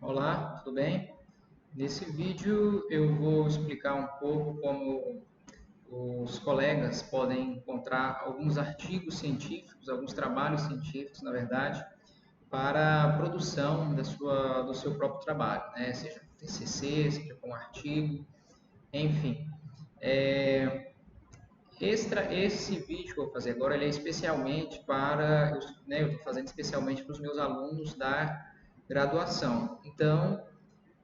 Olá, tudo bem? Nesse vídeo eu vou explicar um pouco como os colegas podem encontrar alguns artigos científicos, alguns trabalhos científicos, na verdade, para a produção do seu próprio trabalho, né? Seja com TCC, seja com artigo, enfim. É, esse vídeo que eu vou fazer agora ele é especialmente eu estou fazendo especialmente para os meus alunos da graduação. Então,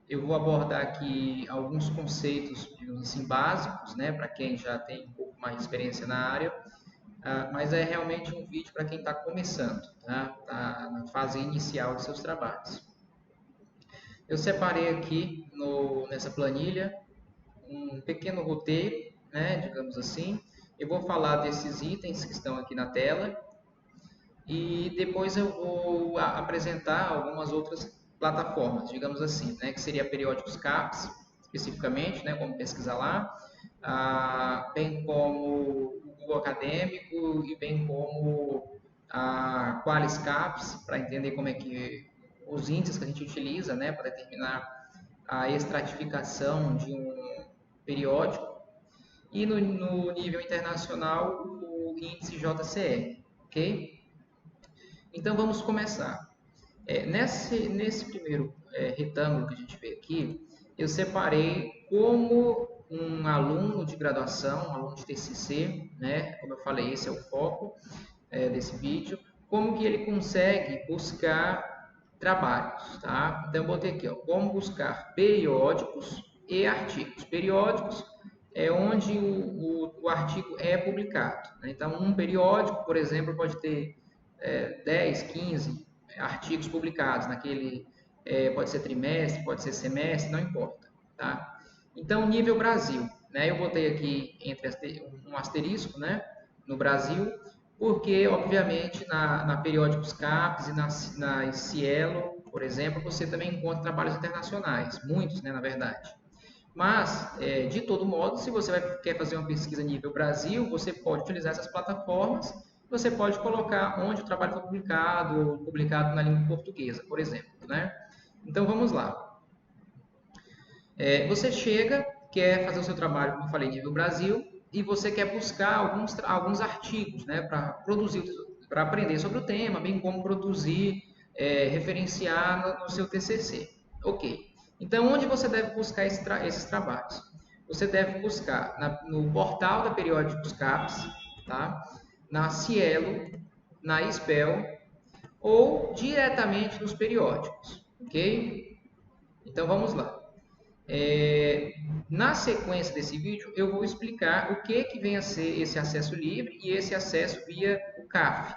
eu vou abordar aqui alguns conceitos, digamos assim, básicos, né, para quem já tem um pouco mais de experiência na área, mas é realmente um vídeo para quem está começando, tá na fase inicial de seus trabalhos. Eu separei aqui nessa planilha um pequeno roteiro, né, digamos assim. Eu vou falar desses itens que estão aqui na tela e depois eu vou apresentar algumas outras plataformas, digamos assim, né, que seria periódicos CAPES, especificamente, né, como pesquisar lá, bem como o Google Acadêmico e bem como a Qualis CAPES, para entender como é que os índices que a gente utiliza, né, para determinar a estratificação de um periódico, e no nível internacional o índice JCR, ok? Então vamos começar. Nesse primeiro retângulo que a gente vê aqui, eu separei como um aluno de graduação, um aluno de TCC, né? Como eu falei, esse é o foco desse vídeo, como que ele consegue buscar trabalhos, tá? Então eu botei aqui, ó, como buscar periódicos e artigos. Periódicos é onde o artigo é publicado, né? Então um periódico, por exemplo, pode ter 10, 15 artigos publicados naquele, pode ser trimestre, pode ser semestre, não importa, tá? Então, nível Brasil, né? Eu botei aqui um asterisco, né? No Brasil, porque, obviamente, na Periódicos CAPES e na Cielo, por exemplo, você também encontra trabalhos internacionais, muitos, né, na verdade. Mas, de todo modo, se você quer fazer uma pesquisa nível Brasil, você pode utilizar essas plataformas, você pode colocar onde o trabalho foi publicado, ou publicado na língua portuguesa, por exemplo, né? Então, vamos lá. Você chega, quer fazer o seu trabalho, como eu falei, nível Brasil, e você quer buscar alguns artigos, né, para produzir, para aprender sobre o tema, bem como produzir, referenciar no seu TCC. Ok. Então, onde você deve buscar esses trabalhos? Você deve buscar no portal da Periódicos CAPES, tá? Na Cielo, na SPEL ou diretamente nos periódicos, ok? Então, vamos lá. Na sequência desse vídeo, eu vou explicar o que vem a ser esse acesso livre e esse acesso via o CAF,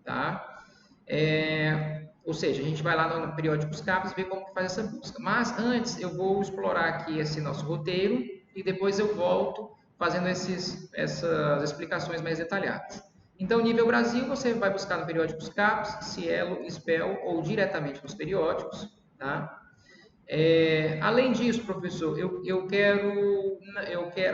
tá? Ou seja, a gente vai lá no Periódicos CAPES e vê como que faz essa busca. Mas antes eu vou explorar aqui esse nosso roteiro e depois eu volto fazendo essas explicações mais detalhadas. Então, nível Brasil, você vai buscar no Periódicos CAPES, Cielo, SPEL ou diretamente nos periódicos, tá? Além disso, professor, eu quero,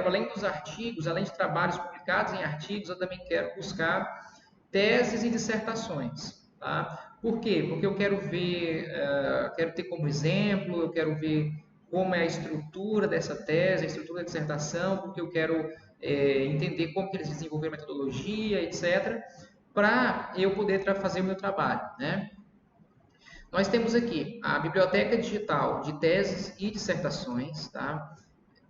além dos artigos, além de trabalhos publicados em artigos, eu também quero buscar teses e dissertações, tá? Por quê? Porque eu quero ver, quero ter como exemplo, eu quero ver como é a estrutura dessa tese, a estrutura da dissertação, porque eu quero entender como que eles desenvolveram a metodologia, etc., para eu poder fazer o meu trabalho, né? Nós temos aqui a Biblioteca Digital de Teses e Dissertações, tá?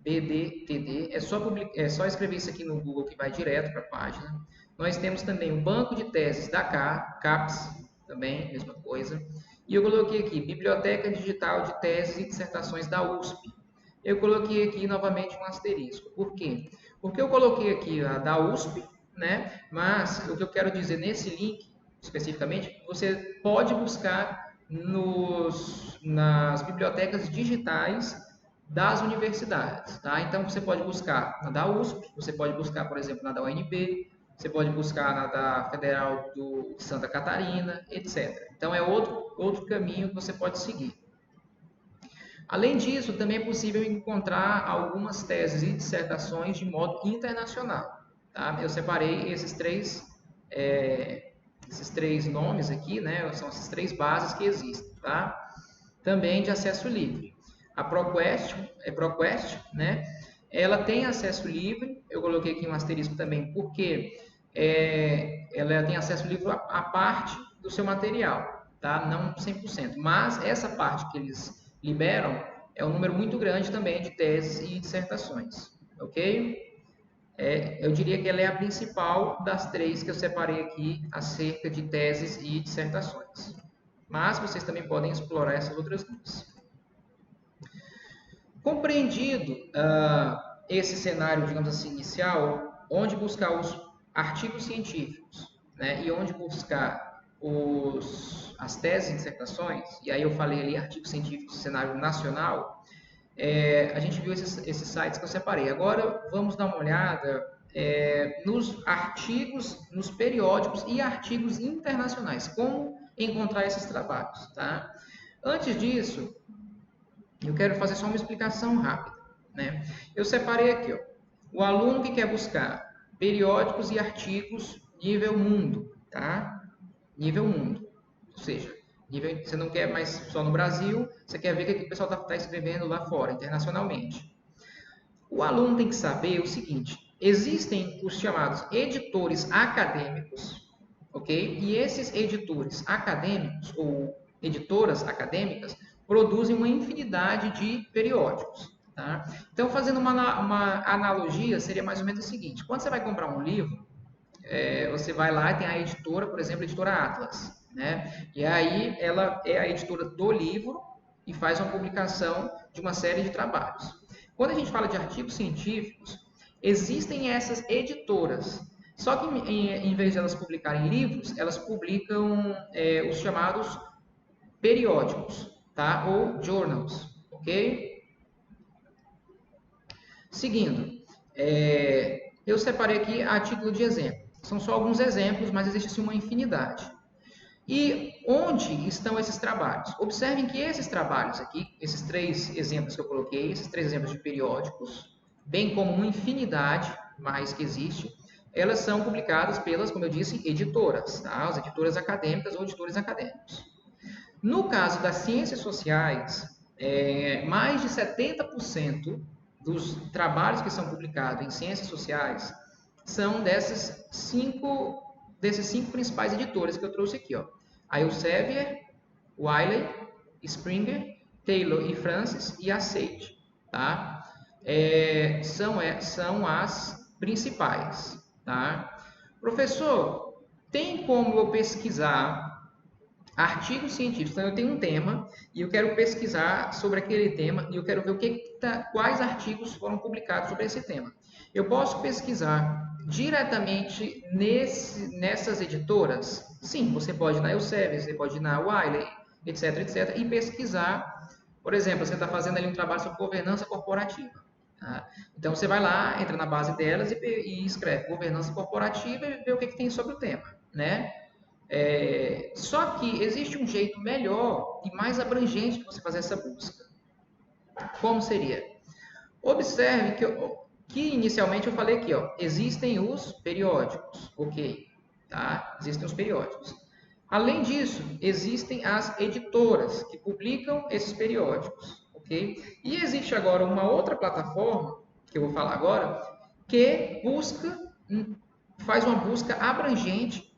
BDTD, é só escrever isso aqui no Google que vai direto para a página. Nós temos também o Banco de Teses da CAPES, também, mesma coisa. E eu coloquei aqui Biblioteca Digital de Teses e Dissertações da USP. Eu coloquei aqui novamente um asterisco. Por quê? Porque eu coloquei aqui a da USP, né? Mas o que eu quero dizer nesse link, especificamente, você pode buscar nas bibliotecas digitais das universidades, tá? Então você pode buscar na da USP, você pode buscar, por exemplo, na da UNB, você pode buscar na da Federal de Santa Catarina, etc. Então é outro caminho que você pode seguir. Além disso, também é possível encontrar algumas teses e dissertações de modo internacional, tá? Eu separei esses três nomes aqui, né? São essas três bases que existem, tá? também de acesso livre. A ProQuest, né? Ela tem acesso livre, eu coloquei aqui um asterisco também, porque ela tem acesso livre a parte do seu material, tá? Não 100%, mas essa parte que eles liberam é um número muito grande também de teses e dissertações, ok? Eu diria que ela é a principal das três que eu separei aqui acerca de teses e dissertações. Mas vocês também podem explorar essas outras duas. Compreendido esse cenário, digamos assim, inicial, onde buscar os artigos científicos, né, e onde buscar as teses e dissertações, e aí eu falei ali artigos científicos no cenário nacional, a gente viu esses sites que eu separei. Agora vamos dar uma olhada nos artigos, nos periódicos e artigos internacionais. Como encontrar esses trabalhos, tá? Antes disso, eu quero fazer só uma explicação rápida, né? Eu separei aqui, ó, o aluno que quer buscar periódicos e artigos nível mundo, tá? Nível mundo, ou seja, você não quer mais só no Brasil, você quer ver o que o pessoal está escrevendo lá fora, internacionalmente. O aluno tem que saber o seguinte: existem os chamados editores acadêmicos, ok? E esses editores acadêmicos ou editoras acadêmicas produzem uma infinidade de periódicos, tá? Então, fazendo uma analogia, seria mais ou menos o seguinte: quando você vai comprar um livro, você vai lá e tem a editora, por exemplo, a editora Atlas, né? E aí ela é a editora do livro e faz uma publicação de uma série de trabalhos. Quando a gente fala de artigos científicos, existem essas editoras. Só que em vez de elas publicarem livros, elas publicam os chamados periódicos, tá? Ou journals, ok? Seguindo, eu separei aqui a título de exemplo. São só alguns exemplos, mas existe uma infinidade. E onde estão esses trabalhos? Observem que esses trabalhos aqui, esses três exemplos que eu coloquei, esses três exemplos de periódicos, bem como uma infinidade mais que existe, elas são publicadas pelas, como eu disse, editoras, tá? As editoras acadêmicas ou editores acadêmicos. No caso das ciências sociais, mais de 70% dos trabalhos que são publicados em ciências sociais são desses cinco principais editores que eu trouxe aqui, ó. A Elsevier, Wiley, Springer, Taylor e Francis e a Sage, tá? São as principais, tá? Professor, tem como eu pesquisar artigos científicos? Então, eu tenho um tema e eu quero pesquisar sobre aquele tema e eu quero ver quais artigos foram publicados sobre esse tema. Eu posso pesquisar diretamente nessas editoras? Sim, você pode ir na Elsevier, você pode ir na Wiley, etc, etc, e pesquisar. Por exemplo, você está fazendo ali um trabalho sobre governança corporativa. Tá? Então, você vai lá, entra na base delas e escreve governança corporativa e vê o que tem sobre o tema, né? Só que existe um jeito melhor e mais abrangente de você fazer essa busca. Como seria? Observe que inicialmente eu falei aqui, ó, existem os periódicos, ok? Tá? Existem os periódicos. Além disso, existem as editoras que publicam esses periódicos, ok? E existe agora uma outra plataforma, que eu vou falar agora, que faz uma busca abrangente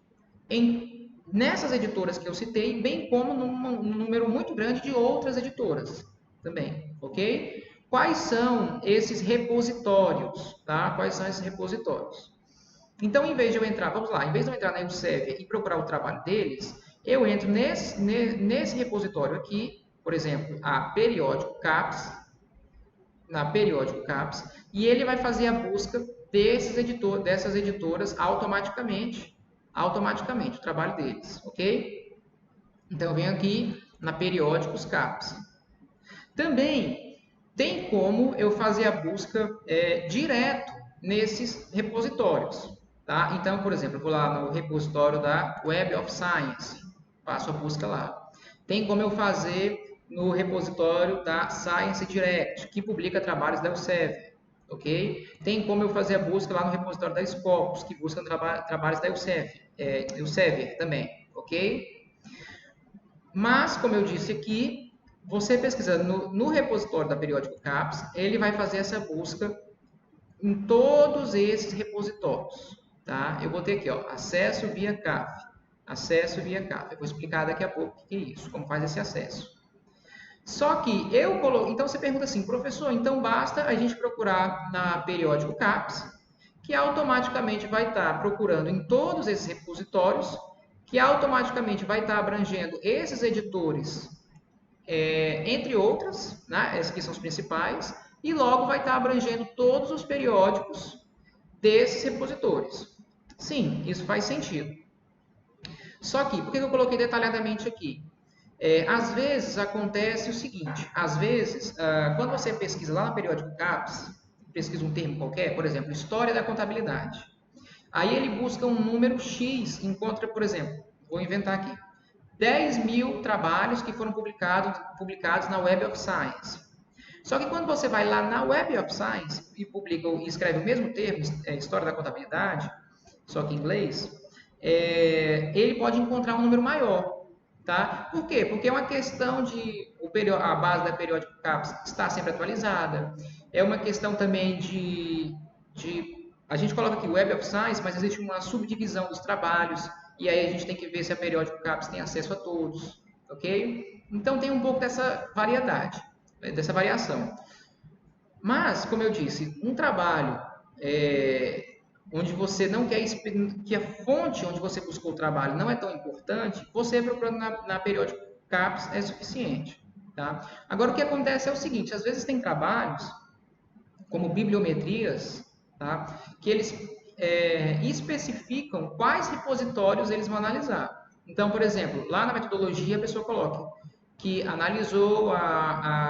nessas editoras que eu citei, bem como num número muito grande de outras editoras também, ok? Quais são esses repositórios, tá? Quais são esses repositórios? Então, em vez de eu entrar, vamos lá, em vez de eu entrar na Elsevier e procurar o trabalho deles, eu entro nesse repositório aqui, por exemplo, na Periódico CAPES, e ele vai fazer a busca dessas editoras automaticamente, o trabalho deles, ok? Então, eu venho aqui na Periódicos CAPES. Também tem como eu fazer a busca direto nesses repositórios, tá? Então, por exemplo, eu vou lá no repositório da Web of Science, faço a busca lá. Tem como eu fazer no repositório da Science Direct, que publica trabalhos da Elsevier, ok? Tem como eu fazer a busca lá no repositório da Scopus, que busca trabalhos da Elsevier também, ok? Mas, como eu disse aqui, você pesquisando no repositório da Periódico CAPES, ele vai fazer essa busca em todos esses repositórios, tá? Eu botei aqui, ó, acesso via CAF, acesso via CAF. Eu vou explicar daqui a pouco o que é isso, como faz esse acesso. Só que eu coloquei, então você pergunta assim, professor, então basta a gente procurar na Periódico CAPES, que automaticamente vai estar procurando em todos esses repositórios, que automaticamente vai estar abrangendo esses editores, entre outras, né, esses que são os principais, e logo vai estar abrangendo todos os periódicos desses repositórios. Sim, isso faz sentido. Só que, por que eu coloquei detalhadamente aqui? Às vezes acontece o seguinte, às vezes, quando você pesquisa lá no periódico CAPES, pesquisa um termo qualquer, por exemplo, História da Contabilidade. Aí ele busca um número X, encontra, por exemplo, vou inventar aqui, 10.000 trabalhos que foram publicados na Web of Science. Só que quando você vai lá na Web of Science e publica e escreve o mesmo termo, História da Contabilidade, só que em inglês, ele pode encontrar um número maior, tá? Por quê? Porque é uma questão de a base da Periódico CAPES está sempre atualizada, é uma questão também de a gente coloca aqui Web of Science, mas existe uma subdivisão dos trabalhos, e aí a gente tem que ver se a Periódico CAPES tem acesso a todos, ok? Então tem um pouco dessa variedade, dessa variação. Mas, como eu disse, um trabalho onde você não quer que a fonte onde você buscou o trabalho não é tão importante, você procurando na Periódico CAPES é suficiente. Tá? Agora, o que acontece é o seguinte, às vezes tem trabalhos, como bibliometrias, tá? Que eles especificam quais repositórios eles vão analisar. Então, por exemplo, lá na metodologia a pessoa coloca que analisou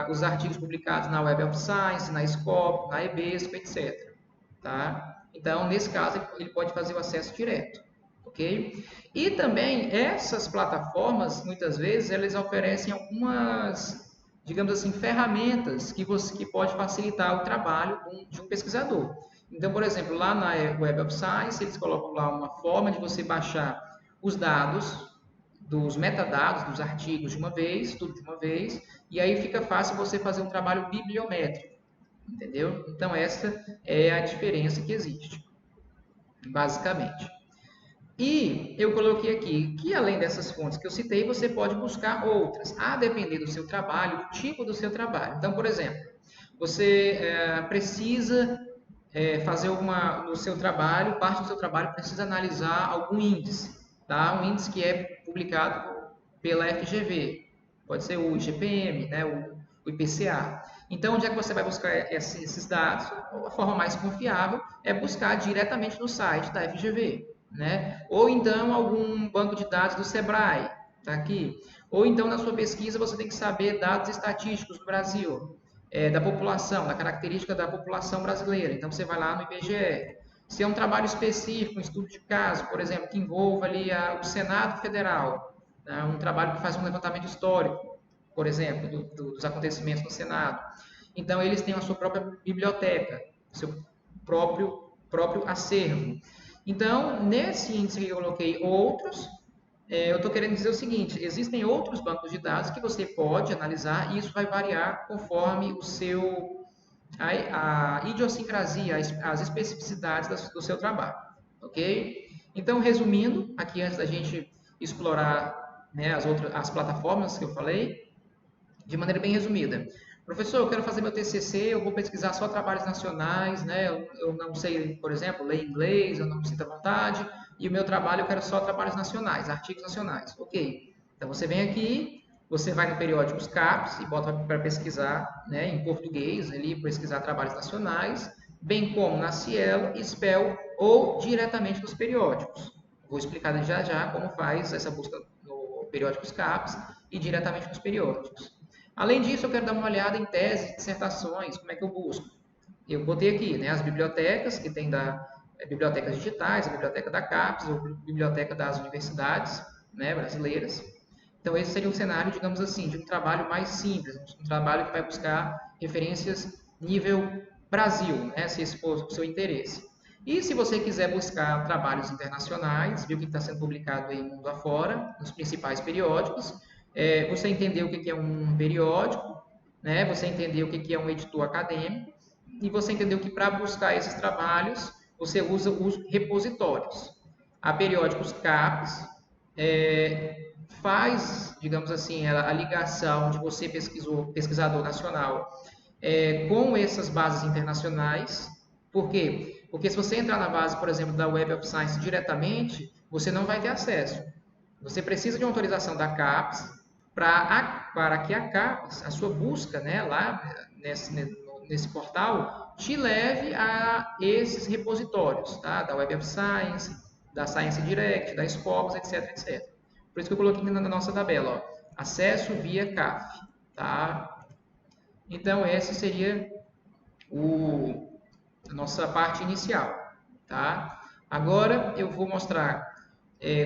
os artigos publicados na Web of Science, na Scopus, na EBSCO, etc. Tá? Então, nesse caso, ele pode fazer o acesso direto. Ok? E também, essas plataformas, muitas vezes, elas oferecem algumas, digamos assim, ferramentas que pode facilitar o trabalho de um pesquisador. Então, por exemplo, lá na Web of Science, eles colocam lá uma forma de você baixar os dados dos metadados dos artigos de uma vez, tudo de uma vez, e aí fica fácil você fazer um trabalho bibliométrico, entendeu? Então essa é a diferença que existe, basicamente. E eu coloquei aqui que além dessas fontes que eu citei, você pode buscar outras, a depender do seu trabalho, do tipo do seu trabalho. Então, por exemplo, você precisa fazer no seu trabalho, parte do seu trabalho precisa analisar algum índice, tá? Um índice que é publicado pela FGV, pode ser o IGPM, né? o IPCA. Então, onde é que você vai buscar esses dados? A forma mais confiável é buscar diretamente no site da FGV, né? Ou então algum banco de dados do Sebrae, tá aqui. Ou então na sua pesquisa você tem que saber dados estatísticos do Brasil, da população, da característica da população brasileira. Então você vai lá no IBGE. Se é um trabalho específico, um estudo de caso, por exemplo, que envolva ali o Senado Federal, né? Um trabalho que faz um levantamento histórico, por exemplo, dos acontecimentos no Senado. Então eles têm a sua própria biblioteca, seu próprio acervo. Então, nesse índice que eu coloquei outros, eu estou querendo dizer o seguinte, existem outros bancos de dados que você pode analisar e isso vai variar conforme a idiosincrasia, as especificidades do seu trabalho, ok? Então, resumindo, aqui antes da gente explorar, né, as plataformas que eu falei, de maneira bem resumida. Professor, eu quero fazer meu TCC, eu vou pesquisar só trabalhos nacionais, né? Eu não sei, por exemplo, ler inglês, eu não me sinto à vontade, e o meu trabalho eu quero só trabalhos nacionais, artigos nacionais. Ok. Então você vem aqui, você vai no periódicos CAPES e bota para pesquisar, né, em português, ali, pesquisar trabalhos nacionais, bem como na Cielo, SPEL ou diretamente nos periódicos. Vou explicar já já como faz essa busca no periódicos CAPES e diretamente nos periódicos. Além disso, eu quero dar uma olhada em teses, dissertações, como é que eu busco. Eu botei aqui, né, as bibliotecas, que tem bibliotecas digitais, a biblioteca da CAPES, ou biblioteca das universidades, né, brasileiras. Então, esse seria um cenário, digamos assim, de um trabalho mais simples, um trabalho que vai buscar referências nível Brasil, né, se esse for o seu interesse. E se você quiser buscar trabalhos internacionais, ver o que está sendo publicado aí mundo afora, nos principais periódicos, você entender o que é um periódico, né? Você entender o que é um editor acadêmico e você entendeu que para buscar esses trabalhos você usa os repositórios. A Periódicos CAPES faz, digamos assim, a ligação de você pesquisador nacional, com essas bases internacionais. Por quê? Porque se você entrar na base, por exemplo, da Web of Science diretamente, você não vai ter acesso. Você precisa de uma autorização da CAPES para que a CAPES, a sua busca, né, lá nesse portal, te leve a esses repositórios, tá? Da Web of Science, da Science Direct, da Scopus, etc, etc. Por isso que eu coloquei na nossa tabela, ó, acesso via CAF, tá? Então, essa seria a nossa parte inicial, tá? Agora, eu vou mostrar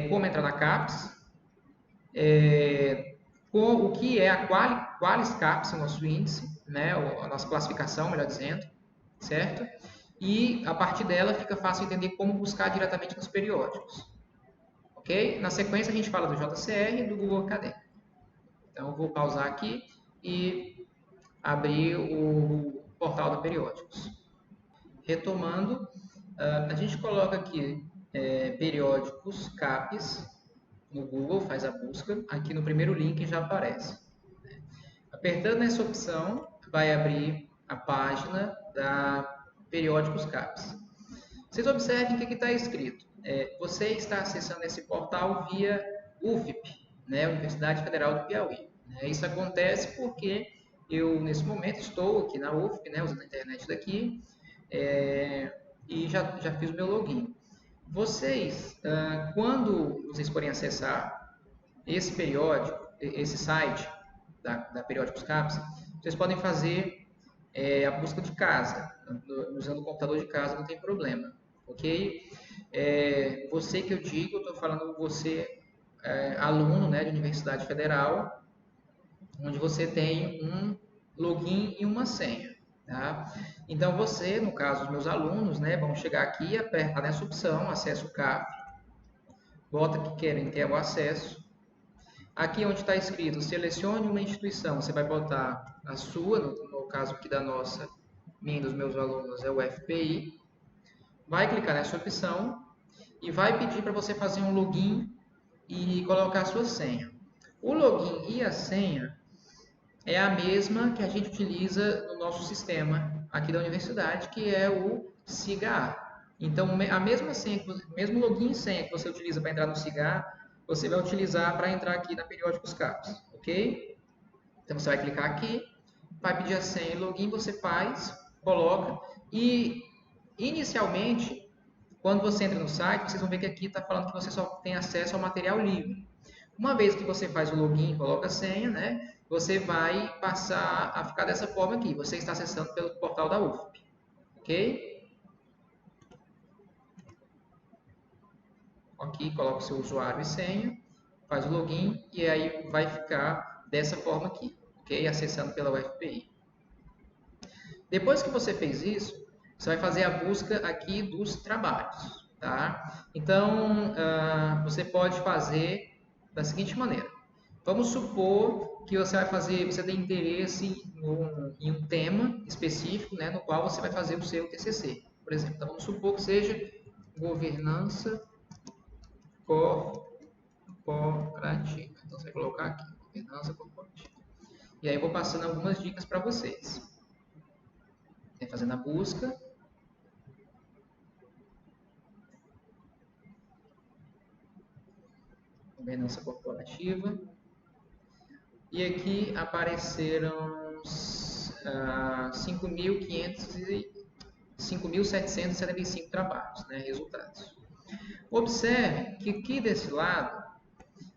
como entrar na CAPES, o que é a Qualis CAPES, o nosso índice, né? A nossa classificação, melhor dizendo, certo? E a partir dela fica fácil entender como buscar diretamente nos periódicos. Ok? Na sequência a gente fala do JCR e do Google Acadêmico. Então eu vou pausar aqui e abrir o portal do periódicos. Retomando, a gente coloca aqui periódicos CAPES no Google, faz a busca, aqui no primeiro link já aparece. Apertando nessa opção, vai abrir a página da Periódicos CAPES. Vocês observem o que está escrito. Você está acessando esse portal via UFP, né, Universidade Federal do Piauí. Isso acontece porque eu, nesse momento, estou aqui na UFP, né, usando a internet daqui, e já fiz o meu login. Vocês, quando vocês forem acessar esse periódico, esse site da Periódicos CAPES, vocês podem fazer a busca de casa, usando o computador de casa, não tem problema, ok? Você que eu digo, eu estou falando você, aluno, né, de Universidade Federal, onde você tem um login e uma senha, tá? Então você, no caso os meus alunos, né, vão chegar aqui, apertar nessa opção, acesso CAF, bota que querem ter o acesso. Aqui onde está escrito, selecione uma instituição, você vai botar a sua, no caso aqui da nossa, minha dos meus alunos é o FPI. Vai clicar nessa opção e vai pedir para você fazer um login e colocar a sua senha. O login e a senha é a mesma que a gente utiliza no nosso sistema aqui da universidade, que é o SIGA. Então, a mesma senha, mesmo login e senha que você utiliza para entrar no SIGA, você vai utilizar para entrar aqui na Periódicos CAPES, ok? Então, você vai clicar aqui, vai pedir a senha e login, você faz, coloca, e inicialmente, quando você entra no site, vocês vão ver que aqui está falando que você só tem acesso ao material livre. Uma vez que você faz o login e coloca a senha, né, você vai passar a ficar dessa forma aqui. Você está acessando pelo portal da UFP, ok? Aqui, coloca o seu usuário e senha, faz o login e aí vai ficar dessa forma aqui, ok? Acessando pela UFPI. Depois que você fez isso, você vai fazer a busca aqui dos trabalhos, tá? Então, você pode fazer da seguinte maneira. Vamos supor que você tem interesse em um tema específico, né, no qual você vai fazer o seu TCC, por exemplo. Então, vamos supor que seja governança corporativa. Então, você vai colocar aqui, governança corporativa. E aí eu vou passando algumas dicas para vocês. Fazendo a busca. Governança corporativa. E aqui apareceram 5.775 trabalhos, né, resultados. Observe que aqui desse lado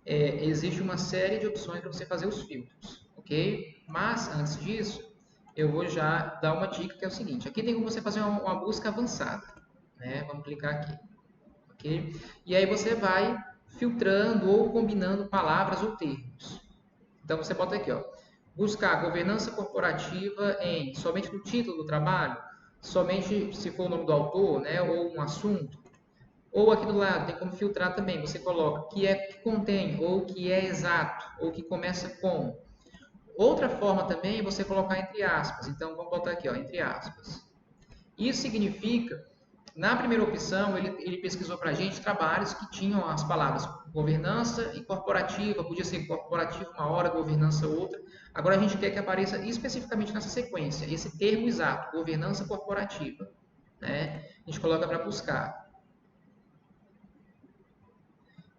existe uma série de opções para você fazer os filtros, ok? Mas, antes disso, eu vou já dar uma dica que é o seguinte. Aqui tem como você fazer uma busca avançada, né? Vamos clicar aqui, ok? E aí você vai filtrando ou combinando palavras ou termos. Então, você bota aqui, ó, buscar governança corporativa somente no título do trabalho, somente se for o nome do autor, né, ou um assunto. Ou aqui do lado tem como filtrar também. Você coloca que contém, ou que é exato, ou que começa com. Outra forma também é você colocar entre aspas. Então vamos botar aqui, ó, entre aspas. Isso significa, na primeira opção, ele pesquisou para a gente trabalhos que tinham as palavras governança e corporativa, podia ser corporativa uma hora, governança outra. Agora a gente quer que apareça especificamente nessa sequência, esse termo exato, governança corporativa. Né? A gente coloca para buscar.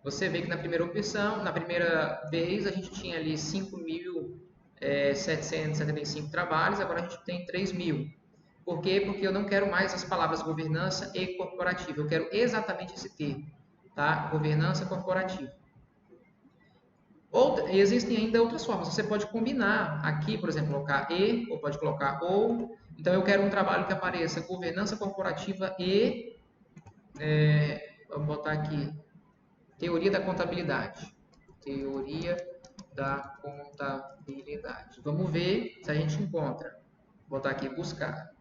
Você vê que na primeira opção, na primeira vez, a gente tinha ali 5.775 trabalhos, agora a gente tem 3.000. Por quê? Porque eu não quero mais as palavras governança e corporativa, eu quero exatamente esse termo, tá? Governança corporativa. Existem ainda outras formas, você pode combinar aqui, por exemplo, colocar e, ou pode colocar ou. Então, eu quero um trabalho que apareça governança corporativa e, vamos botar aqui, teoria da contabilidade. Teoria da contabilidade. Vamos ver se a gente encontra. Vou botar aqui buscar.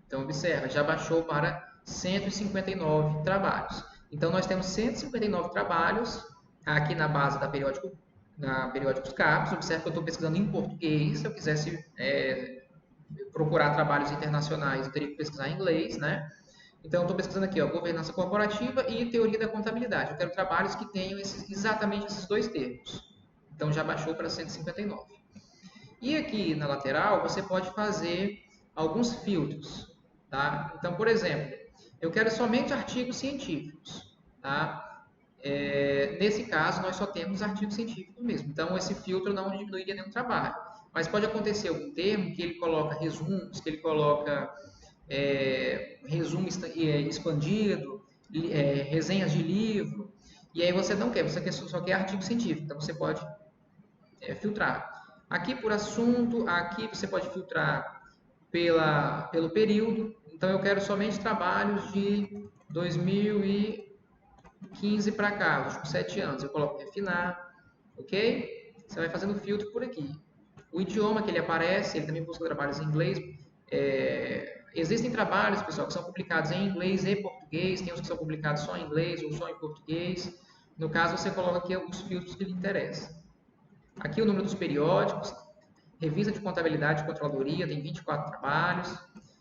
Então, observa, já baixou para 159 trabalhos. Então, nós temos 159 trabalhos aqui na base da Periódicos CAPES. Observa que eu estou pesquisando em português. Se eu quisesse procurar trabalhos internacionais, eu teria que pesquisar em inglês, né? Então, eu estou pesquisando aqui, ó, governança corporativa e teoria da contabilidade. Eu quero trabalhos que tenham exatamente esses dois termos. Então, já baixou para 159. E aqui na lateral, você pode fazer alguns filtros. Tá? Então, por exemplo, eu quero somente artigos científicos. Tá? Nesse caso, nós só temos artigos científicos mesmo. Então, esse filtro não diminuiria nenhum trabalho. Mas pode acontecer algum termo que ele coloca resumos, que ele coloca resumo expandido, resenhas de livro, e aí você não quer, você só quer artigo científico, então você pode filtrar. Aqui por assunto, aqui você pode filtrar pelo período, então eu quero somente trabalhos de 2015 para cá, os últimos 7 anos, eu coloco refinar, ok? Você vai fazendo filtro por aqui. O idioma que ele aparece, ele também busca trabalhos em inglês. Existem trabalhos, pessoal, que são publicados em inglês e português, tem os que são publicados só em inglês ou só em português. No caso, você coloca aqui os filtros que lhe interessam. Aqui o número dos periódicos, revista de contabilidade e controladoria, tem 24 trabalhos.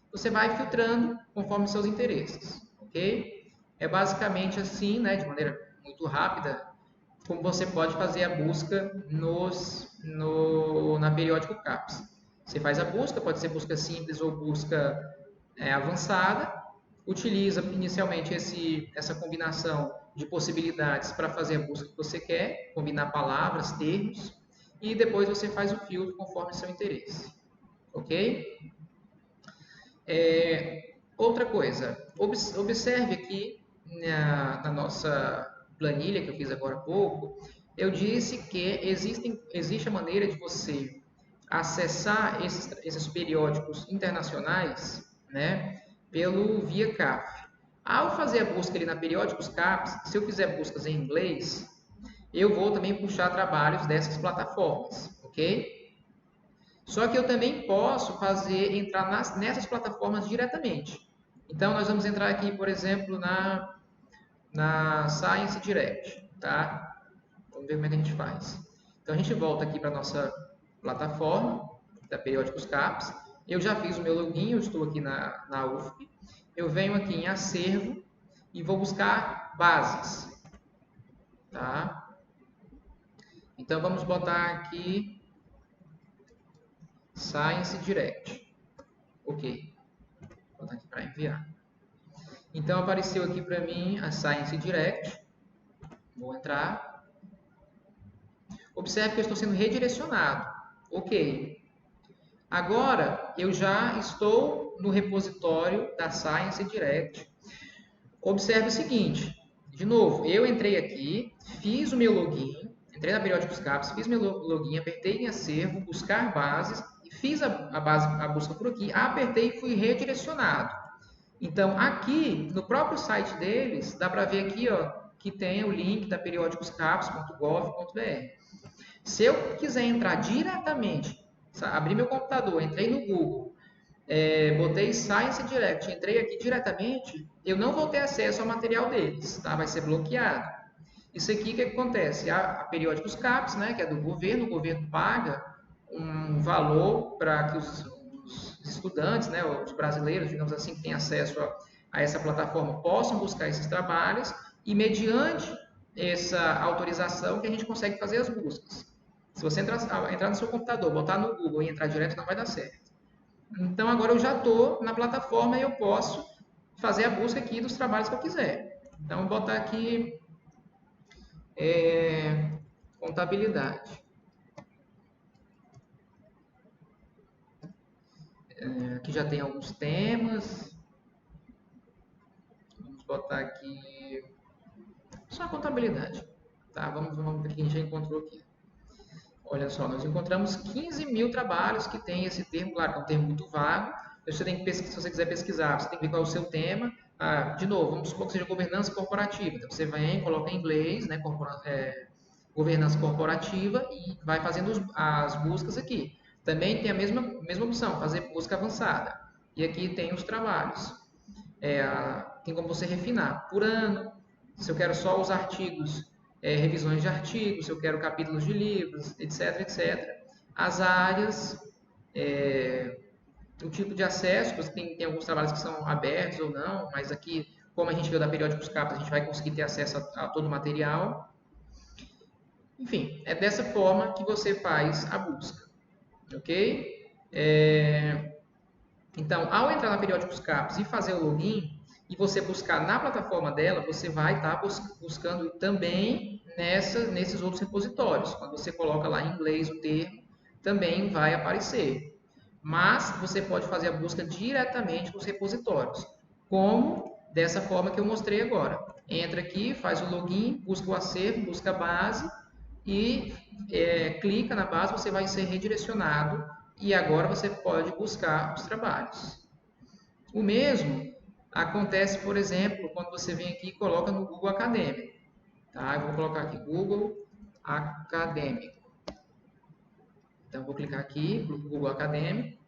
Você vai filtrando conforme seus interesses, ok? É basicamente assim, né, de maneira muito rápida, como você pode fazer a busca na Periódico CAPES. Você faz a busca, pode ser busca simples ou busca avançada, utiliza inicialmente essa combinação de possibilidades para fazer a busca que você quer, combinar palavras, termos, e depois você faz o filtro conforme seu interesse, ok? Outra coisa, observe aqui na nossa planilha que eu fiz agora há pouco, eu disse que existe a maneira de você acessar esses periódicos internacionais, né, via CAF. Ao fazer a busca ali na Periódicos CAPES, se eu fizer buscas em inglês, eu vou também puxar trabalhos dessas plataformas, ok? Só que eu também posso entrar nessas plataformas diretamente. Então, nós vamos entrar aqui, por exemplo, na Science Direct, tá? Vamos ver como é que a gente faz. Então, a gente volta aqui para a nossa plataforma da Periódicos CAPES. Eu já fiz o meu login, eu estou aqui na UFP. Eu venho aqui em acervo e vou buscar bases, tá? Então, vamos botar aqui Science Direct. Ok. Vou botar aqui para enviar. Então, apareceu aqui para mim a Science Direct. Vou entrar. Observe que eu estou sendo redirecionado. Ok. Agora, eu já estou no repositório da Science Direct. Observe o seguinte. De novo, eu entrei aqui, fiz o meu login, entrei na Periódicos CAPES, fiz meu login, apertei em acervo, buscar bases, fiz a busca por aqui, apertei e fui redirecionado. Então, aqui, no próprio site deles, dá para ver aqui, ó, que tem o link da periodicoscapes.gov.br. Se eu quiser entrar diretamente, abrir meu computador, entrei no Google, botei Science Direct, entrei aqui diretamente, eu não vou ter acesso ao material deles, tá? Vai ser bloqueado. Isso aqui, o que acontece? A Periódicos CAPES, né, que é do governo, o governo paga um valor para que os estudantes, né, os brasileiros, digamos assim, que têm acesso a essa plataforma, possam buscar esses trabalhos e, mediante essa autorização, que a gente consegue fazer as buscas. Se você entrar no seu computador, botar no Google e entrar direto, não vai dar certo. Então, agora eu já estou na plataforma e eu posso fazer a busca aqui dos trabalhos que eu quiser. Então, vou botar aqui contabilidade. Aqui já tem alguns temas. Vamos botar aqui só a contabilidade. Tá? Vamos ver o que a gente já encontrou aqui. Olha só, nós encontramos 15 mil trabalhos que tem esse termo, claro que é um termo muito vago. Você tem que pesquisar, se você quiser pesquisar, você tem que ver qual é o seu tema. De novo, vamos supor que seja governança corporativa. Então, você vem, coloca em inglês, né, governança corporativa e vai fazendo as buscas aqui. Também tem a mesma opção, fazer busca avançada. E aqui tem os trabalhos. Tem como você refinar por ano, se eu quero só os artigos, revisões de artigos, se eu quero capítulos de livros, etc, etc. As áreas, o tipo de acesso, você tem alguns trabalhos que são abertos ou não, mas aqui, como a gente viu da Periódicos CAPES, a gente vai conseguir ter acesso a todo o material. Enfim, é dessa forma que você faz a busca, ok? Então, ao entrar na Periódicos CAPES e fazer o login, e você buscar na plataforma dela, você vai estar buscando também nesses outros repositórios. Quando você coloca lá em inglês o termo, também vai aparecer. Mas você pode fazer a busca diretamente nos repositórios, como dessa forma que eu mostrei agora. Entra aqui, faz o login, busca o acervo, busca a base e clica na base, você vai ser redirecionado e agora você pode buscar os trabalhos. O mesmo acontece, por exemplo, quando você vem aqui e coloca no Google Acadêmico. Tá? Eu vou colocar aqui Google Acadêmico. Então, vou clicar aqui, Google Acadêmico.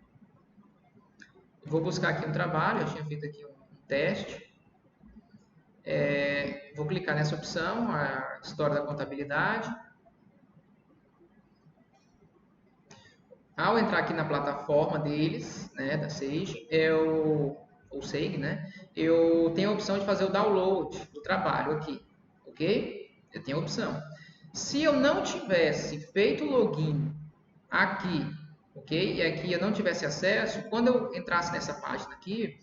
Vou buscar aqui um trabalho, eu tinha feito aqui um teste. Vou clicar nessa opção, a história da contabilidade. Ao entrar aqui na plataforma deles, né, da Sage, ou Sage, né, eu tenho a opção de fazer o download do trabalho aqui, ok? Eu tenho a opção. Se eu não tivesse feito o login aqui, ok? E aqui eu não tivesse acesso, quando eu entrasse nessa página aqui,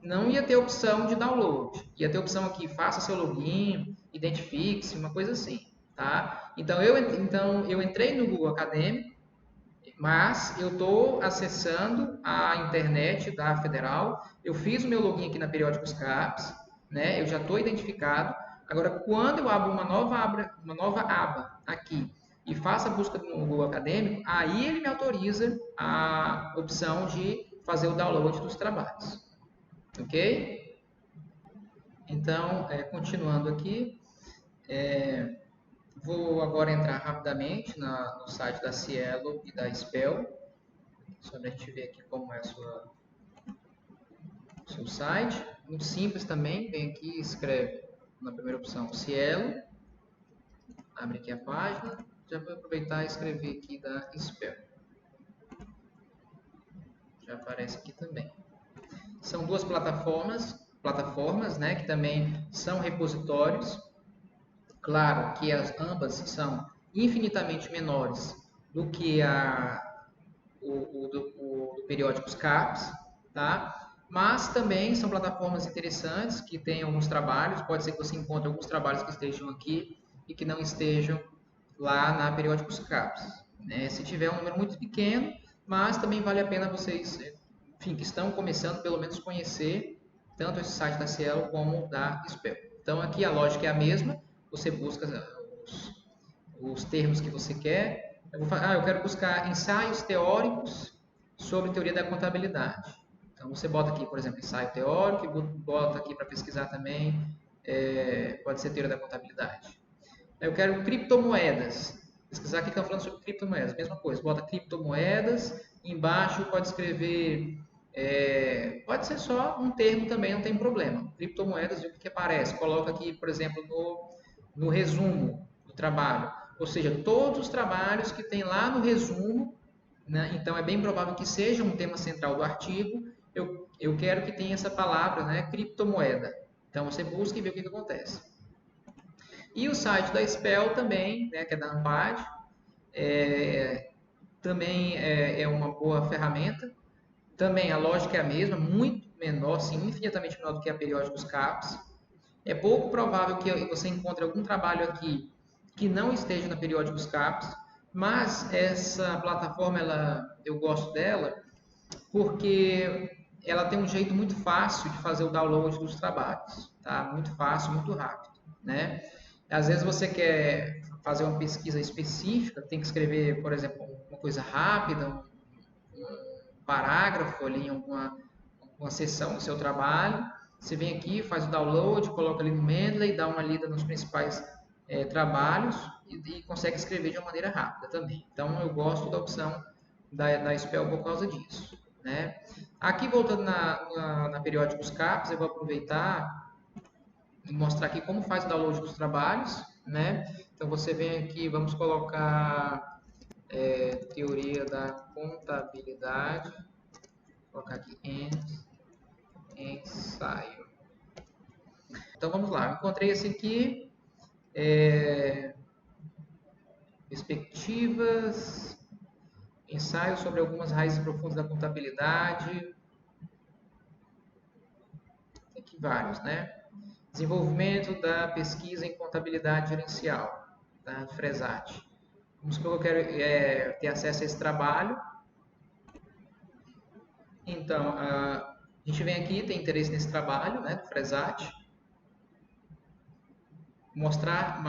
não ia ter opção de download. Ia ter opção aqui, faça seu login, identifique-se, uma coisa assim, tá? Então eu entrei no Google Acadêmico, mas eu estou acessando a internet da Federal, eu fiz o meu login aqui na Periódicos CAPES, né? Eu já estou identificado. Agora, quando eu abro uma nova aba aqui e faço a busca no Google Acadêmico, aí ele me autoriza a opção de fazer o download dos trabalhos. Ok? Então, continuando aqui, vou agora entrar rapidamente no site da Cielo e da Spell, só para a gente ver aqui como é o seu site. Muito simples também, vem aqui e escreve na primeira opção Cielo, abre aqui a página, já vou aproveitar e escrever aqui da Spell. Já aparece aqui também. São duas plataformas, né, que também são repositórios. Claro que ambas são infinitamente menores do que do Periódicos CAPES, tá? Mas também são plataformas interessantes que têm alguns trabalhos. Pode ser que você encontre alguns trabalhos que estejam aqui e que não estejam lá na Periódicos CAPES, né? Se tiver um número muito pequeno, mas também vale a pena vocês, enfim, que estão começando, pelo menos conhecer tanto esse site da Cielo como da Spell. Então aqui a lógica é a mesma, você busca os termos que você quer. Eu quero buscar ensaios teóricos sobre teoria da contabilidade. Então você bota aqui, por exemplo, ensaio teórico e bota aqui para pesquisar também, pode ser teoria da contabilidade. Eu quero criptomoedas. Pesquisar aqui que estão falando sobre criptomoedas, mesma coisa, bota criptomoedas, embaixo pode escrever Pode ser só um termo também, não tem problema. Criptomoedas, o que aparece? Coloca aqui, por exemplo, no resumo do trabalho. Ou seja, todos os trabalhos que tem lá no resumo, né? Então é bem provável que seja um tema central do artigo. Eu quero que tenha essa palavra, né? Criptomoeda. Então você busca e vê o que acontece. E o site da Spell também, né, que é da Ampad, também é uma boa ferramenta. Também a lógica é a mesma, muito menor, sim, infinitamente menor do que a periódicos CAPS. É pouco provável que você encontre algum trabalho aqui que não esteja na periódicos CAPS, mas essa plataforma eu gosto dela porque ela tem um jeito muito fácil de fazer o download dos trabalhos, tá? Muito fácil, muito rápido, né? Às vezes você quer fazer uma pesquisa específica, tem que escrever, por exemplo, uma coisa rápida, um parágrafo ali em alguma seção do seu trabalho. Você vem aqui, faz o download, coloca ali no Mendeley, dá uma lida nos principais trabalhos e consegue escrever de uma maneira rápida também. Então eu gosto da opção da Spell por causa disso, né? Aqui voltando na periódicos CAPS, eu vou aproveitar e mostrar aqui como faz o download dos trabalhos, né? Então você vem aqui, vamos colocar teoria da contabilidade, vou colocar aqui ensaio. Então vamos lá, eu encontrei esse aqui, perspectivas, ensaio sobre algumas raízes profundas da contabilidade, tem aqui vários, né? Desenvolvimento da pesquisa em contabilidade gerencial, da Fresat. Vamos supor que eu quero ter acesso a esse trabalho. Então, a gente vem aqui, tem interesse nesse trabalho, né, do Fresat. Mostrar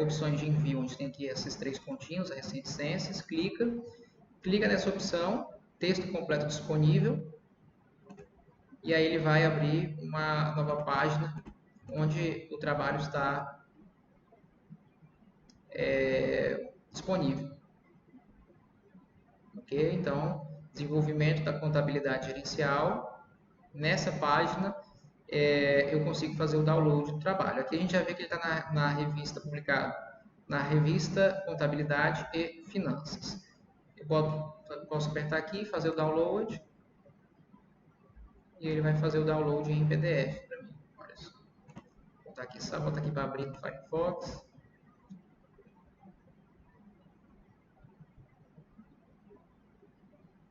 opções de envio, onde tem aqui esses três pontinhos, as reticências, clica nessa opção, texto completo disponível, e aí ele vai abrir uma nova página onde o trabalho está disponível. Ok? Então, desenvolvimento da contabilidade gerencial. Nessa página, eu consigo fazer o download do trabalho. Aqui a gente já vê que ele está na revista publicado, na revista Contabilidade e Finanças. Eu posso apertar aqui, fazer o download, e ele vai fazer o download em PDF para mim. Olha só. Vou botar aqui para abrir no Firefox.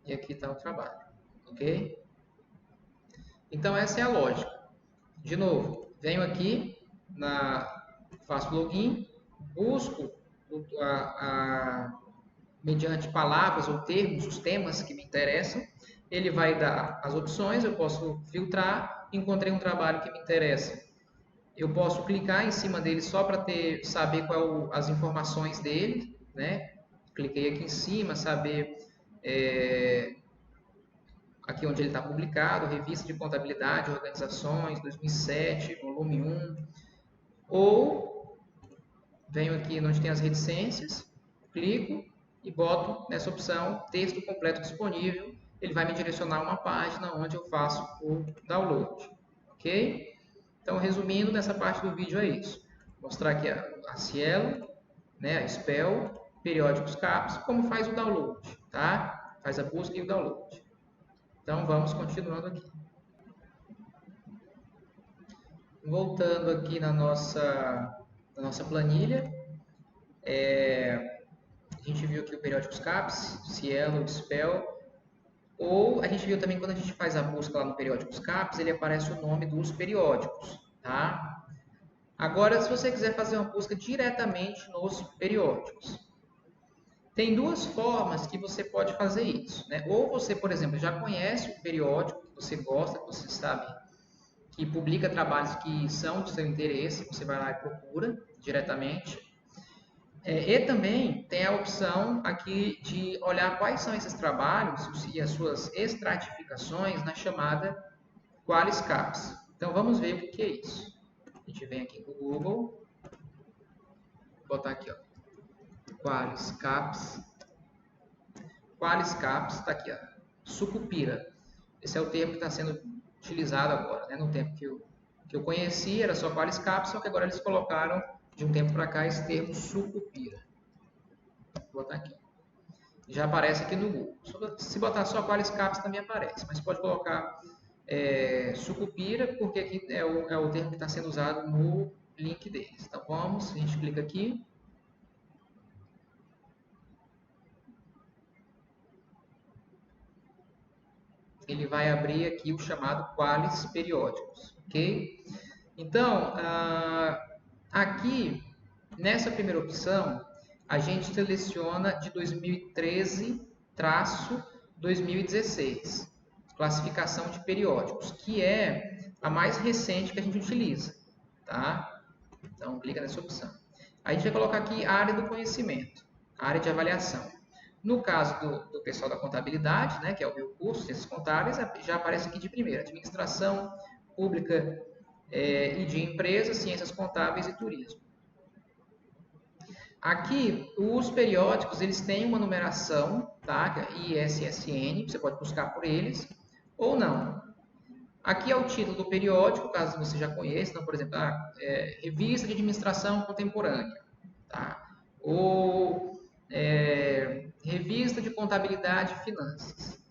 E aqui está o trabalho, ok? Então essa é a lógica. De novo, venho aqui, faço login, busco mediante palavras ou termos, os temas que me interessam. Ele vai dar as opções, eu posso filtrar, encontrei um trabalho que me interessa. Eu posso clicar em cima dele só para saber qual as informações dele, né? Cliquei aqui em cima, saber aqui onde ele está publicado, Revista de Contabilidade, Organizações, 2007, volume 1. Ou venho aqui onde tem as reticências, clico e boto nessa opção texto completo disponível. Ele vai me direcionar a uma página onde eu faço o download. Ok? Então, resumindo, nessa parte do vídeo é isso. Mostrar aqui a Cielo, né, a Spell, periódicos CAPS, como faz o download, tá? Faz a busca e o download. Então, vamos continuando aqui. Voltando aqui na nossa planilha, a gente viu aqui o periódicos CAPS, Cielo, Spell, ou a gente viu também quando a gente faz a busca lá no periódicos CAPS, ele aparece o nome dos periódicos, tá? Agora, se você quiser fazer uma busca diretamente nos periódicos, tem duas formas que você pode fazer isso, né? Ou você, por exemplo, já conhece o periódico que você gosta, que você sabe que publica trabalhos que são de seu interesse, você vai lá e procura diretamente. E também tem a opção aqui de olhar quais são esses trabalhos e as suas estratificações na chamada QualisCaps. Então vamos ver o que é isso. A gente vem aqui no Google, vou botar aqui, ó, QualisCaps. QualisCaps está aqui, ó, Sucupira. Esse é o termo que está sendo utilizado agora, né? No tempo que eu conheci era só Qualiscap, só que agora eles colocaram de um tempo para cá esse termo Sucupira. Vou botar aqui. Já aparece aqui no Google. Se botar só Qualiscap também aparece, mas pode colocar Sucupira, porque aqui é o termo que está sendo usado no link deles. Então vamos, a gente clica aqui. Ele vai abrir aqui o chamado Qualis Periódicos, ok? Então, aqui, nessa primeira opção, a gente seleciona de 2013-2016, classificação de periódicos, que é a mais recente que a gente utiliza, tá? Então, clica nessa opção. A gente vai colocar aqui a área do conhecimento, a área de avaliação. No caso do pessoal da contabilidade, né, que é o meu curso, Ciências Contábeis, já aparece aqui de primeira, Administração Pública e de Empresas, Ciências Contábeis e Turismo. Aqui, os periódicos, eles têm uma numeração, tá? ISSN, você pode buscar por eles, ou não. Aqui é o título do periódico, caso você já conheça, então, por exemplo, Revista de Administração Contemporânea, tá? Ou Revista de Contabilidade e Finanças,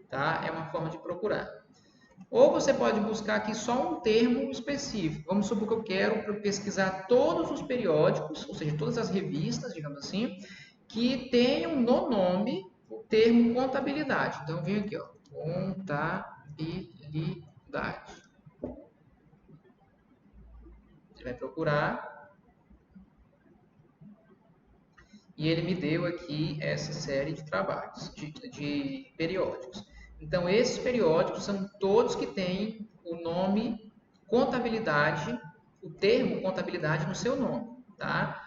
tá? É uma forma de procurar. Ou você pode buscar aqui só um termo específico. Vamos supor que eu quero pesquisar todos os periódicos, ou seja, todas as revistas, digamos assim, que tenham no nome o termo contabilidade. Então, eu venho aqui, ó, contabilidade. Você vai procurar. E ele me deu aqui essa série de trabalhos, de periódicos. Então, esses periódicos são todos que têm o nome contabilidade, o termo contabilidade no seu nome, tá?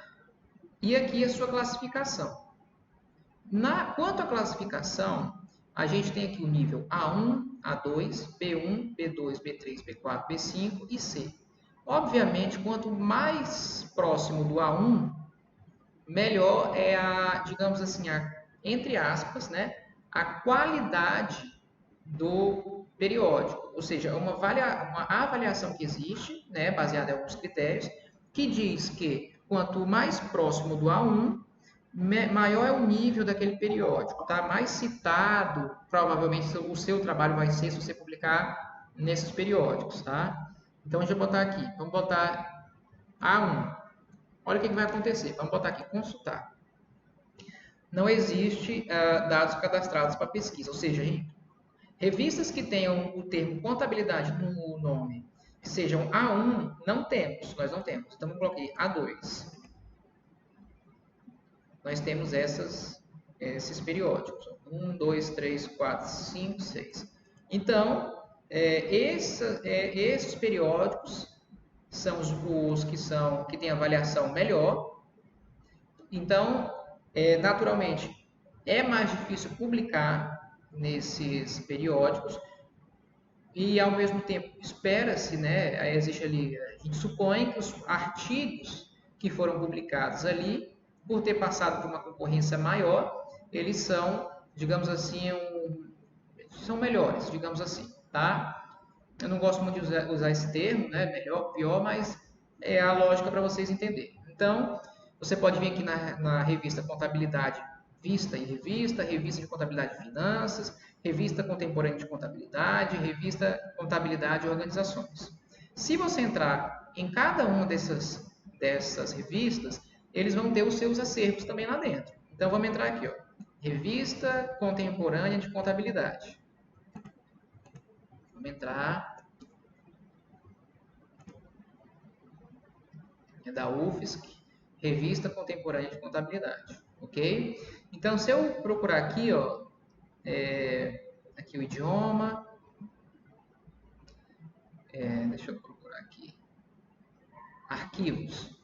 E aqui a sua classificação. Quanto à classificação, a gente tem aqui o nível A1, A2, B1, B2, B3, B4, B5 e C. Obviamente, quanto mais próximo do A1, melhor é digamos assim, entre aspas, né, a qualidade do periódico, ou seja, uma avaliação que existe, né, baseada em alguns critérios, que diz que quanto mais próximo do A1, maior é o nível daquele periódico, tá? Mais citado, provavelmente o seu trabalho vai ser se você publicar nesses periódicos, tá? Então, deixa eu botar aqui, vamos botar A1. Olha o que vai acontecer, vamos botar aqui, consultar. Não existe dados cadastrados para pesquisa, ou seja, revistas que tenham o termo contabilidade no nome, que sejam A1, nós não temos. Então, eu coloquei A2. Nós temos esses periódicos. 1, 2, 3, 4, 5, 6. Então, esses periódicos são os que têm avaliação melhor. Então, naturalmente, é mais difícil publicar nesses periódicos e, ao mesmo tempo, espera-se, né, existe ali, a gente supõe que os artigos que foram publicados ali, por ter passado por uma concorrência maior, eles são, digamos assim, são melhores, digamos assim, tá? Eu não gosto muito de usar esse termo, né, melhor, pior, mas é a lógica para vocês entenderem. Então, você pode vir aqui na revista Contabilidade Vista e Revista, Revista de Contabilidade e Finanças, Revista Contemporânea de Contabilidade, Revista Contabilidade e Organizações. Se você entrar em cada uma dessas revistas, eles vão ter os seus acervos também lá dentro. Então, vamos entrar aqui, ó, Revista Contemporânea de Contabilidade. Vamos entrar. É da UFSC, Revista Contemporânea de Contabilidade, ok? Então, se eu procurar aqui, ó, aqui o idioma, deixa eu procurar aqui, arquivos.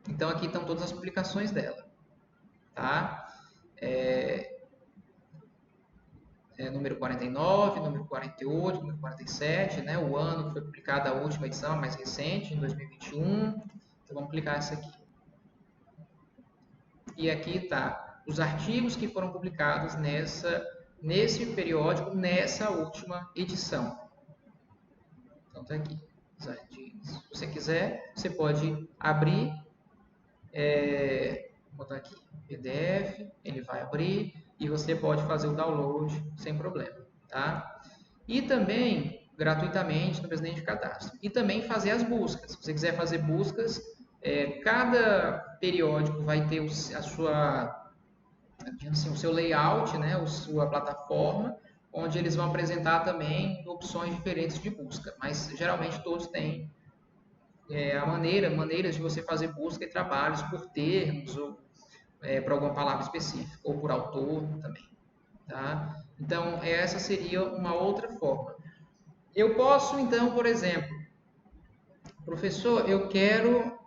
Então, aqui estão todas as publicações dela, tá? Número 49, número 48, número 47, né? O ano que foi publicada a última edição, a mais recente, em 2021. Então, vamos clicar nessa aqui. E aqui está os artigos que foram publicados nessa nesse periódico, nessa última edição. Então tá aqui. Se você quiser, você pode abrir, botar aqui PDF, ele vai abrir e você pode fazer o download sem problema, tá? E também, gratuitamente, não precisa nem de cadastro. E também fazer as buscas. Se você quiser fazer buscas, cada periódico vai ter a sua, assim, o seu layout, né, a sua plataforma, onde eles vão apresentar também opções diferentes de busca. Mas geralmente todos têm maneiras de você fazer busca e trabalhos por termos ou por alguma palavra específica, ou por autor também. Tá? Então, essa seria uma outra forma. Eu posso, então, por exemplo, professor, eu quero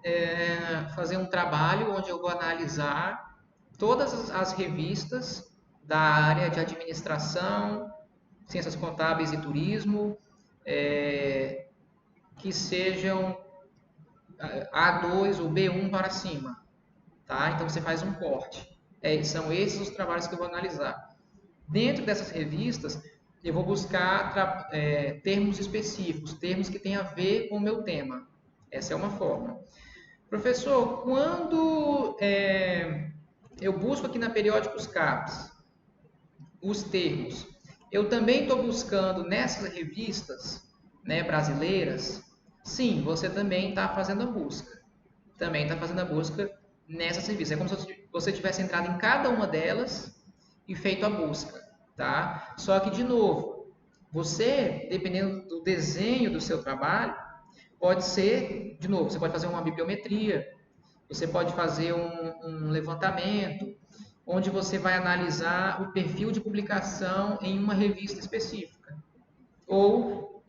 fazer um trabalho onde eu vou analisar todas as revistas da área de administração, ciências contábeis e turismo, que sejam A2 ou B1 para cima. Tá? Então você faz um corte. São esses os trabalhos que eu vou analisar. Dentro dessas revistas, eu vou buscar termos específicos, termos que têm a ver com o meu tema. Essa é uma forma. Professor, quando eu busco aqui na Periódicos CAPES os termos, eu também estou buscando nessas revistas, né, brasileiras? Sim, você também está fazendo a busca. Também está fazendo a busca nessas revistas. É como se você tivesse entrado em cada uma delas e feito a busca, tá? Só que, de novo, você, dependendo do desenho do seu trabalho, pode ser, de novo, você pode fazer uma bibliometria, você pode fazer um levantamento, onde você vai analisar o perfil de publicação em uma revista específica. Ou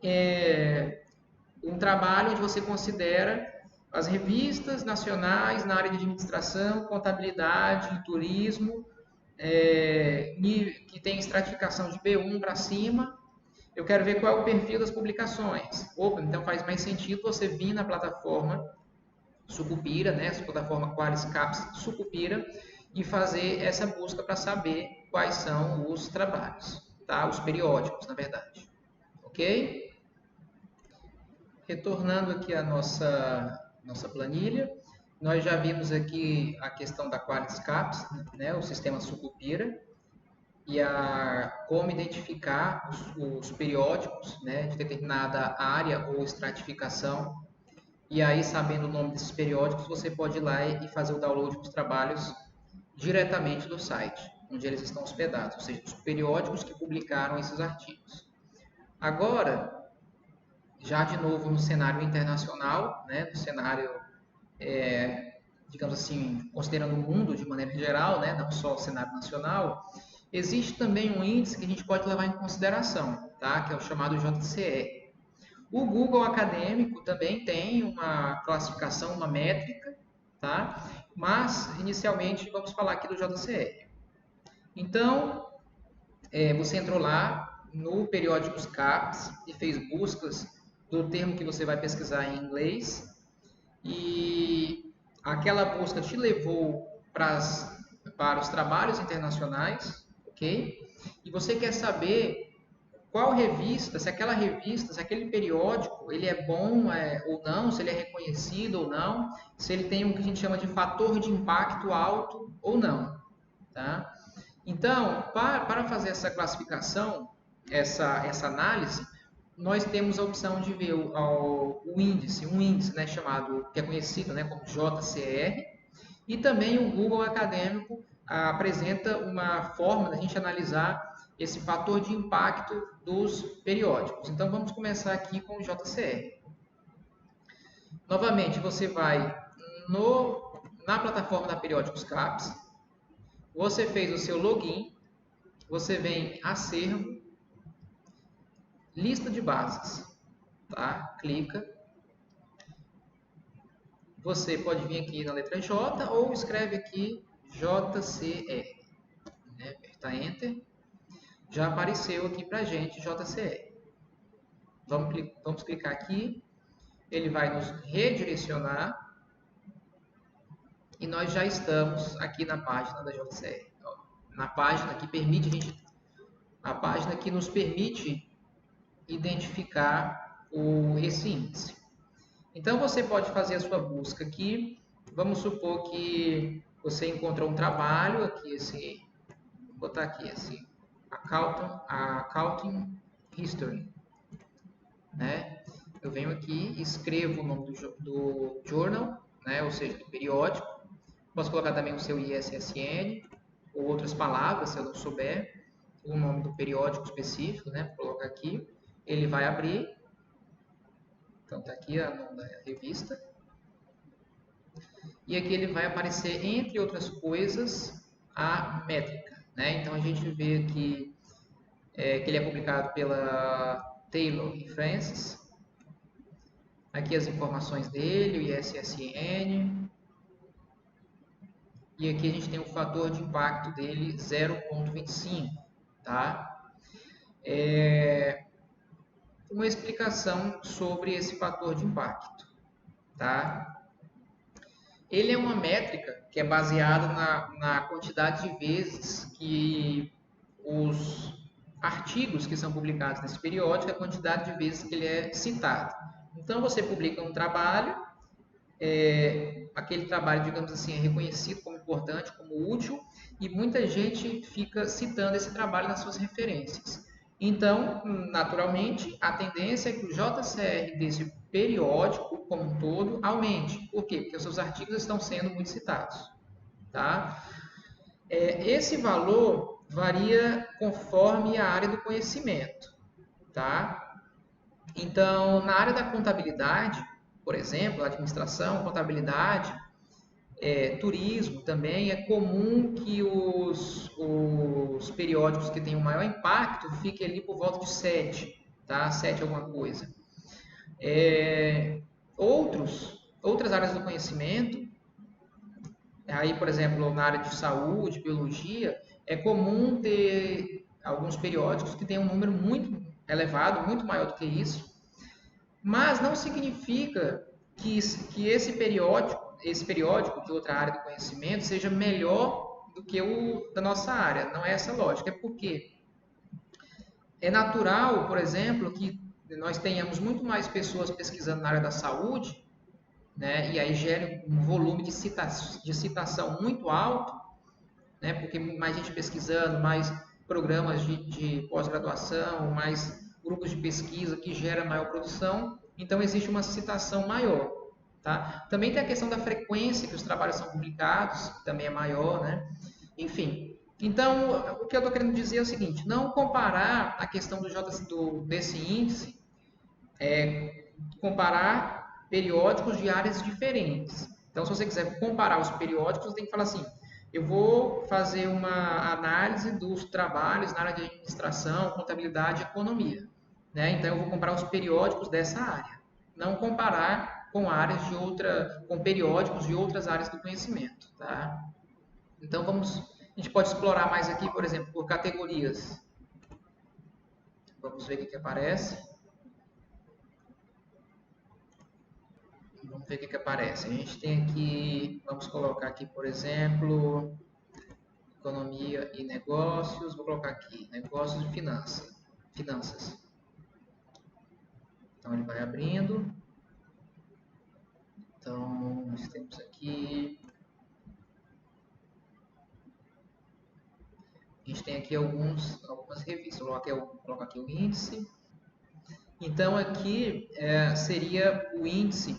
um trabalho onde você considera as revistas nacionais na área de administração, contabilidade, turismo, que tem estratificação de B1 para cima. Eu quero ver qual é o perfil das publicações. Opa, então faz mais sentido você vir na plataforma Sucupira, né, essa plataforma QualisCaps Sucupira, e fazer essa busca para saber quais são os trabalhos, tá? Os periódicos, na verdade. Ok? Retornando aqui à nossa planilha, nós já vimos aqui a questão da QualisCaps, né, o sistema Sucupira, e como identificar os periódicos, né, de determinada área ou estratificação. E aí, sabendo o nome desses periódicos, você pode ir lá e fazer o download dos trabalhos diretamente do site, onde eles estão hospedados, ou seja, os periódicos que publicaram esses artigos. Agora, já de novo no cenário internacional, né, no cenário, digamos assim, considerando o mundo de maneira geral, né, não só o cenário nacional, existe também um índice que a gente pode levar em consideração, tá, que é o chamado JCE. O Google Acadêmico também tem uma classificação, uma métrica, tá? Mas, inicialmente, vamos falar aqui do JCR. Então, você entrou lá no Periódicos CAPES e fez buscas do termo que você vai pesquisar em inglês e aquela busca te levou para os trabalhos internacionais, ok? E você quer saber qual revista, se aquela revista, se aquele periódico, ele é bom ou não, se ele é reconhecido ou não, se ele tem o que a gente chama de fator de impacto alto ou não. Tá? Então, para fazer essa classificação, essa análise, nós temos a opção de ver um índice, né, chamado, que é conhecido, né, como JCR, e também o Google Acadêmico apresenta uma forma da gente analisar esse fator de impacto dos periódicos. Então, vamos começar aqui com o JCR. Novamente, você vai na plataforma da Periódicos CAPES, você fez o seu login, você vem acervo, lista de bases, tá? Clica. Você pode vir aqui na letra J ou escreve aqui JCR, né? Aperta Enter. Já apareceu aqui para a gente JCR. Vamos clicar aqui, ele vai nos redirecionar e nós já estamos aqui na página da JCR. Na página que permite a gente a página que nos permite identificar esse índice. Então, você pode fazer a sua busca aqui. Vamos supor que você encontrou um trabalho, aqui vou botar aqui esse Accounting History, né? Eu venho aqui, escrevo o nome do journal, né? Ou seja, do periódico. Posso colocar também o seu ISSN ou outras palavras, se eu não souber o nome do periódico específico, né? Vou colocar aqui. Ele vai abrir. Então, está aqui o nome da revista. E aqui ele vai aparecer, entre outras coisas, a métrica, né? Então, a gente vê aqui que ele é publicado pela Taylor e Francis. Aqui as informações dele, o ISSN. E aqui a gente tem o fator de impacto dele, 0,25, tá? Uma explicação sobre esse fator de impacto, tá? Ele é uma métrica que é baseada na quantidade de vezes que os artigos que são publicados nesse periódico, a quantidade de vezes que ele é citado. Então, você publica um trabalho, aquele trabalho, digamos assim, é reconhecido como importante, como útil, e muita gente fica citando esse trabalho nas suas referências. Então, naturalmente, a tendência é que o JCR desse periódico, como um todo, aumente. Por quê? Porque os seus artigos estão sendo muito citados. Tá? Esse valor varia conforme a área do conhecimento. Tá? Então, na área da contabilidade, por exemplo, administração, contabilidade, turismo também, é comum que os periódicos que têm o maior impacto fiquem ali por volta de 7, tá? 7 alguma coisa. Outras áreas do conhecimento, aí, por exemplo, na área de saúde, biologia, é comum ter alguns periódicos que têm um número muito elevado, muito maior do que isso, mas não significa que esse periódico de outra área do conhecimento seja melhor do que o da nossa área. Não é essa a lógica. É porque é natural, por exemplo, que nós tenhamos muito mais pessoas pesquisando na área da saúde, né? E aí gera um volume de citação muito alto, né? Porque mais gente pesquisando, mais programas de pós-graduação, mais grupos de pesquisa que gera maior produção, então existe uma citação maior. Tá? Também tem a questão da frequência que os trabalhos são publicados, que também é maior, né? Enfim, então o que eu estou querendo dizer é o seguinte: não comparar a questão desse índice, comparar periódicos de áreas diferentes. Então, se você quiser comparar os periódicos, você tem que falar assim: eu vou fazer uma análise dos trabalhos na área de administração, contabilidade e economia. Né? Então, eu vou comparar os periódicos dessa área, não comparar com periódicos de outras áreas do conhecimento. Tá? Então, a gente pode explorar mais aqui, por exemplo, por categorias. Vamos ver o que aparece. Vamos ver o que aparece. A gente tem aqui, vamos colocar aqui, por exemplo, economia e negócios. Vou colocar aqui, negócios e finanças. Então, ele vai abrindo. Então, nós temos aqui... A gente tem aqui algumas revistas. Vou colocar aqui o índice. Então, aqui seria o índice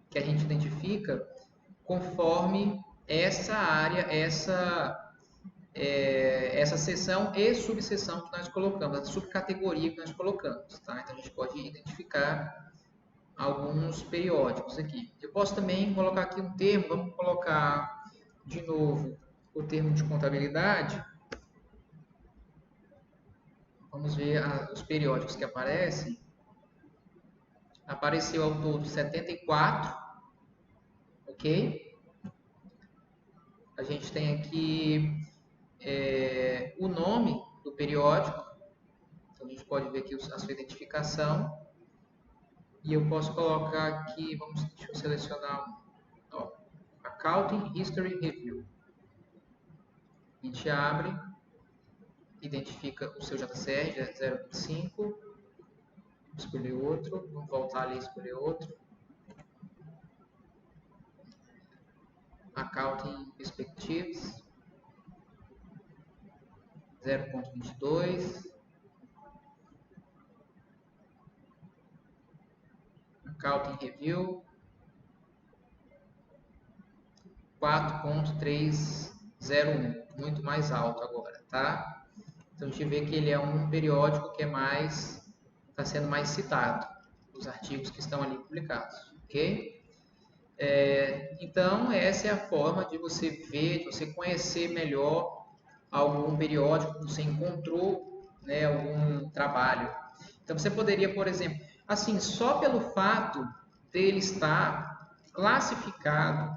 que a gente identifica conforme essa área, essa seção e subseção que nós colocamos, a subcategoria que nós colocamos. Tá? Então, a gente pode identificar alguns periódicos aqui. Eu posso também colocar aqui um termo, vamos colocar de novo o termo de contabilidade. Vamos ver os periódicos que aparecem. Apareceu ao todo 74, ok? A gente tem aqui o nome do periódico, então a gente pode ver aqui a sua identificação, e eu posso colocar aqui, deixa eu selecionar Accounting History Review. A gente abre, identifica o seu JCR, 025. Vou escolher outro, vamos voltar ali e escolher outro. Accounting Perspectives, 0.22. Accounting Review, 4.301, muito mais alto agora, tá? Então a gente vê que ele é um periódico que está sendo mais citado, os artigos que estão ali publicados, ok? Então essa é a forma de você ver, de você conhecer melhor algum periódico que você encontrou, né, algum trabalho. Então você poderia, por exemplo, assim, só pelo fato dele estar classificado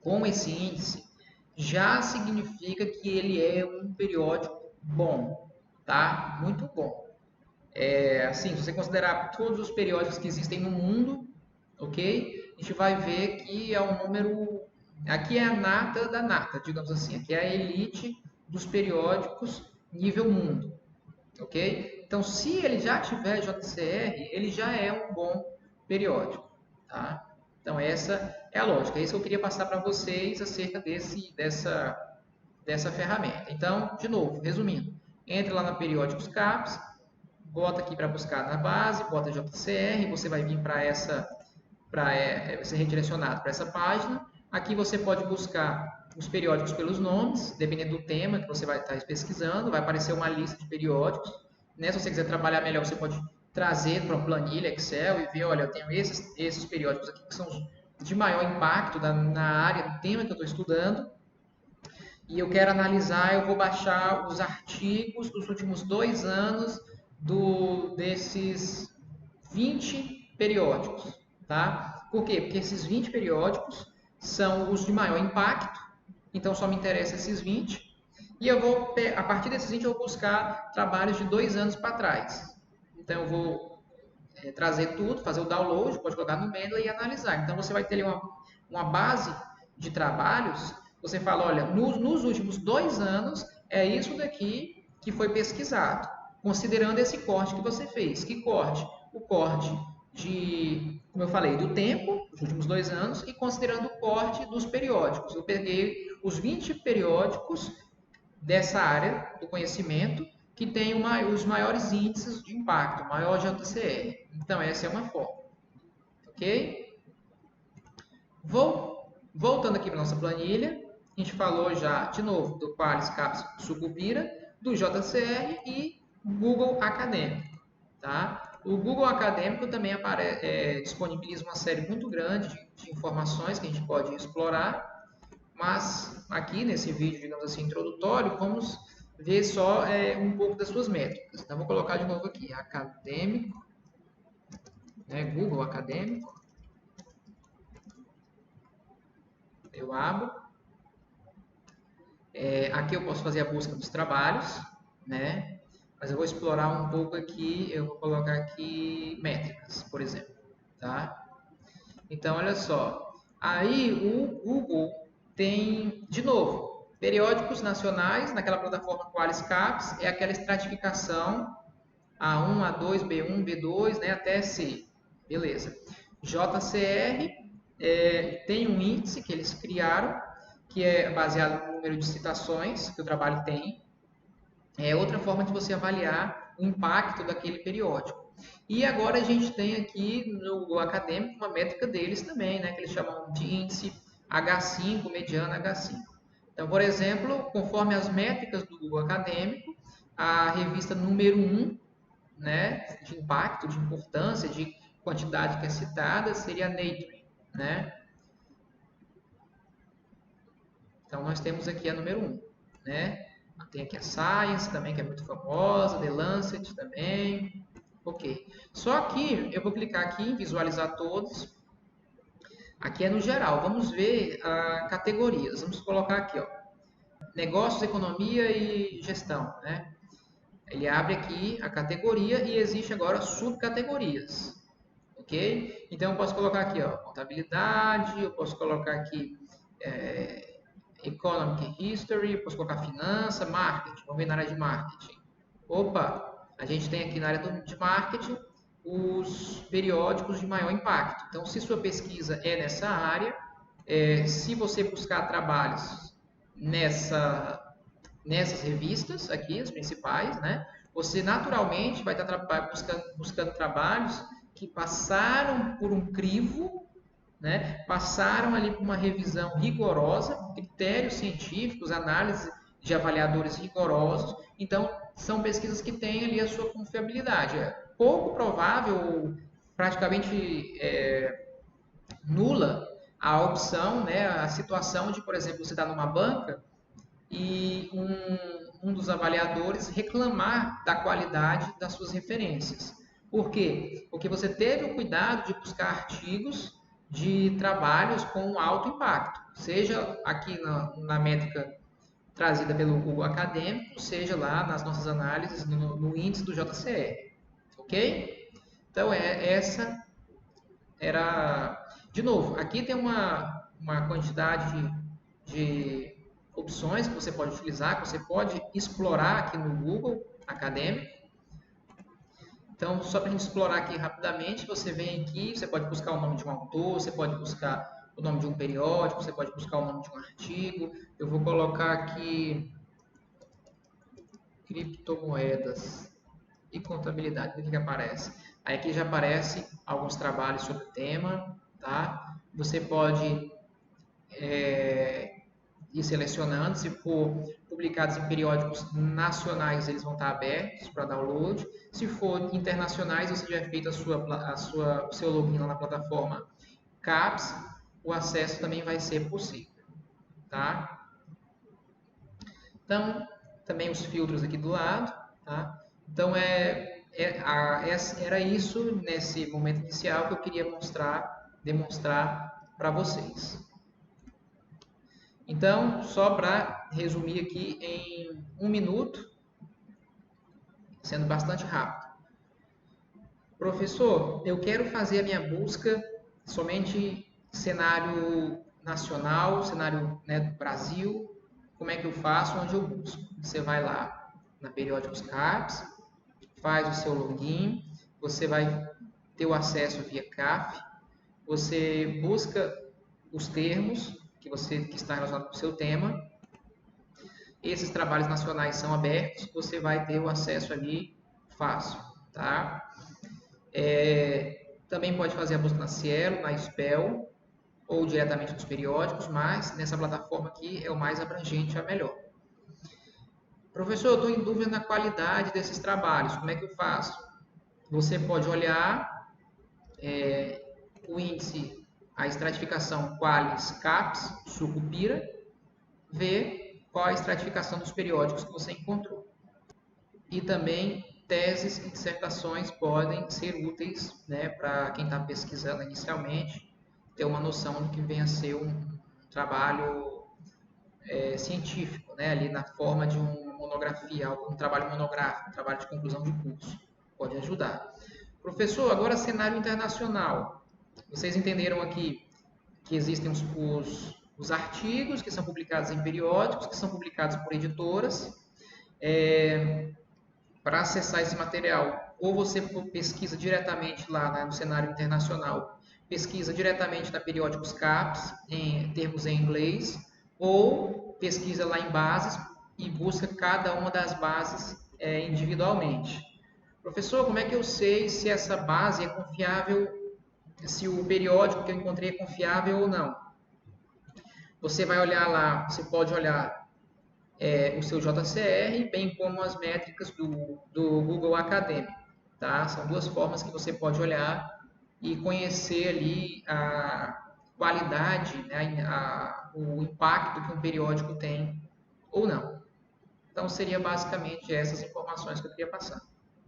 com esse índice, já significa que ele é um periódico bom, tá? Muito bom. Assim, se você considerar todos os periódicos que existem no mundo, ok? A gente vai ver que é um número... Aqui é a nata da nata, digamos assim. Aqui é a elite dos periódicos nível mundo, ok? Então, se ele já tiver JCR, ele já é um bom periódico, tá? Então, essa é a lógica. É isso que eu queria passar para vocês acerca dessa ferramenta. Então, de novo, resumindo, entre lá na Periódicos CAPES, bota aqui para buscar na base, bota JCR, você vai vir para ser redirecionado para essa página. Aqui você pode buscar os periódicos pelos nomes, dependendo do tema que você vai estar pesquisando, vai aparecer uma lista de periódicos. Né? Se você quiser trabalhar melhor, você pode trazer para uma planilha Excel e ver, olha, eu tenho esses periódicos aqui que são de maior impacto na área, do tema que eu estou estudando, e eu quero analisar, eu vou baixar os artigos dos últimos 2 anos desses 20 periódicos, tá? Por quê? Porque esses 20 periódicos são os de maior impacto, então só me interessa esses 20, e eu vou, a partir desses 20 eu vou buscar trabalhos de 2 anos para trás. Então eu vou trazer tudo, fazer o download, pode colocar no Mendeley e analisar. Então você vai ter ali uma base de trabalhos. Você fala, olha, nos últimos 2 anos é isso daqui que foi pesquisado, considerando esse corte que você fez. Que corte? O corte como eu falei, do tempo, dos últimos 2 anos, e considerando o corte dos periódicos. Eu peguei os 20 periódicos dessa área do conhecimento que tem os maiores índices de impacto, maior JCR. Então, essa é uma forma. Ok? Voltando aqui para nossa planilha, a gente falou já, de novo, do Qualis, CAPES, Sucupira, do JCR e Google Acadêmico. Tá? O Google Acadêmico também disponibiliza uma série muito grande de informações que a gente pode explorar, mas aqui nesse vídeo, digamos assim, introdutório, vamos ver só um pouco das suas métricas. Então, vou colocar de novo aqui, acadêmico, né, Google Acadêmico. Eu abro. Aqui eu posso fazer a busca dos trabalhos, né? Mas eu vou explorar um pouco aqui, eu vou colocar aqui métricas, por exemplo, tá? Então, olha só. Aí o Google tem, de novo, periódicos nacionais, naquela plataforma Qualis CAPES, é aquela estratificação A1, A2, B1, B2, né, até C. Beleza. JCR tem um índice que eles criaram, que é baseado no número de citações que o trabalho tem. É outra forma de você avaliar o impacto daquele periódico. E agora a gente tem aqui no acadêmico uma métrica deles também, né, que eles chamam de índice H5, mediana H5. Então, por exemplo, conforme as métricas do Google Acadêmico, a revista número 1, né, de impacto, de importância, de quantidade que é citada, seria a Nature, né? Então, nós temos aqui a número 1, né? Tem aqui a Science também, que é muito famosa, The Lancet também. Ok. Só que eu vou clicar aqui em visualizar todos. Aqui é no geral. Vamos ver categorias. Vamos colocar aqui, ó, negócios, economia e gestão, né? Ele abre aqui a categoria e existe agora subcategorias. Ok? Então eu posso colocar aqui, ó, contabilidade, eu posso colocar aqui Economic History, posso colocar finança, marketing, vamos ver na área de marketing. Opa, a gente tem aqui na área de marketing os periódicos de maior impacto. Então, se sua pesquisa é nessa área, se você buscar trabalhos nessas revistas aqui, as principais, né, você naturalmente vai estar buscando trabalhos que passaram por um crivo, né, passaram ali por uma revisão rigorosa, critérios científicos, análise de avaliadores rigorosos. Então, são pesquisas que têm ali a sua confiabilidade. É pouco provável, praticamente nula, a opção, né, a situação de, por exemplo, você está numa banca e um dos avaliadores reclamar da qualidade das suas referências. Por quê? Porque você teve o cuidado de buscar artigos de trabalhos com alto impacto, seja aqui na métrica trazida pelo Google Acadêmico, seja lá nas nossas análises no índice do JCR, ok? Então, essa era... De novo, aqui tem uma quantidade de opções que você pode utilizar, que você pode explorar aqui no Google Acadêmico. Então, só para a gente explorar aqui rapidamente, você vem aqui, você pode buscar o nome de um autor, você pode buscar o nome de um periódico, você pode buscar o nome de um artigo. Eu vou colocar aqui criptomoedas e contabilidade, o que aparece? Aí aqui já aparece alguns trabalhos sobre o tema, tá? Você pode ir selecionando, se for publicados em periódicos nacionais, eles vão estar abertos para download. Se for internacionais, você já feito o seu login lá na plataforma CAPES, o acesso também vai ser possível, tá? Então, também os filtros aqui do lado, tá? Então, era isso nesse momento inicial que eu queria demonstrar para vocês. Então, só para resumir aqui em 1 minuto, sendo bastante rápido. Professor, eu quero fazer a minha busca somente cenário nacional, cenário, né, do Brasil. Como é que eu faço? Onde eu busco? Você vai lá na Periódicos CAPES, faz o seu login, você vai ter o acesso via CAF, você busca os termos que está relacionado com o seu tema. Esses trabalhos nacionais são abertos, você vai ter o acesso ali fácil, tá? Também pode fazer a busca na Cielo, na Spell ou diretamente nos periódicos, mas nessa plataforma aqui é o mais abrangente, é a melhor. Professor, eu estou em dúvida na qualidade desses trabalhos, como é que eu faço? Você pode olhar o índice, a estratificação Qualis, CAPES, Sucupira, ver qual a estratificação dos periódicos que você encontrou. E também teses e dissertações podem ser úteis, né, para quem está pesquisando inicialmente, ter uma noção do que vem a ser um trabalho científico, né, ali na forma de uma monografia, um trabalho monográfico, um trabalho de conclusão de curso. Pode ajudar. Professor, agora cenário internacional. Vocês entenderam aqui que existem os artigos que são publicados em periódicos, que são publicados por editoras. Para acessar esse material, ou você pesquisa diretamente lá, né, no cenário internacional, pesquisa diretamente na Periódicos CAPES, em termos em inglês, ou pesquisa lá em bases e busca cada uma das bases individualmente. Professor, como é que eu sei se essa base é confiável, se o periódico que eu encontrei é confiável ou não? Você vai olhar lá, você pode olhar o seu JCR, bem como as métricas do Google Acadêmico, tá? São duas formas que você pode olhar e conhecer ali a qualidade, né, o impacto que um periódico tem ou não. Então, seria basicamente essas informações que eu queria passar.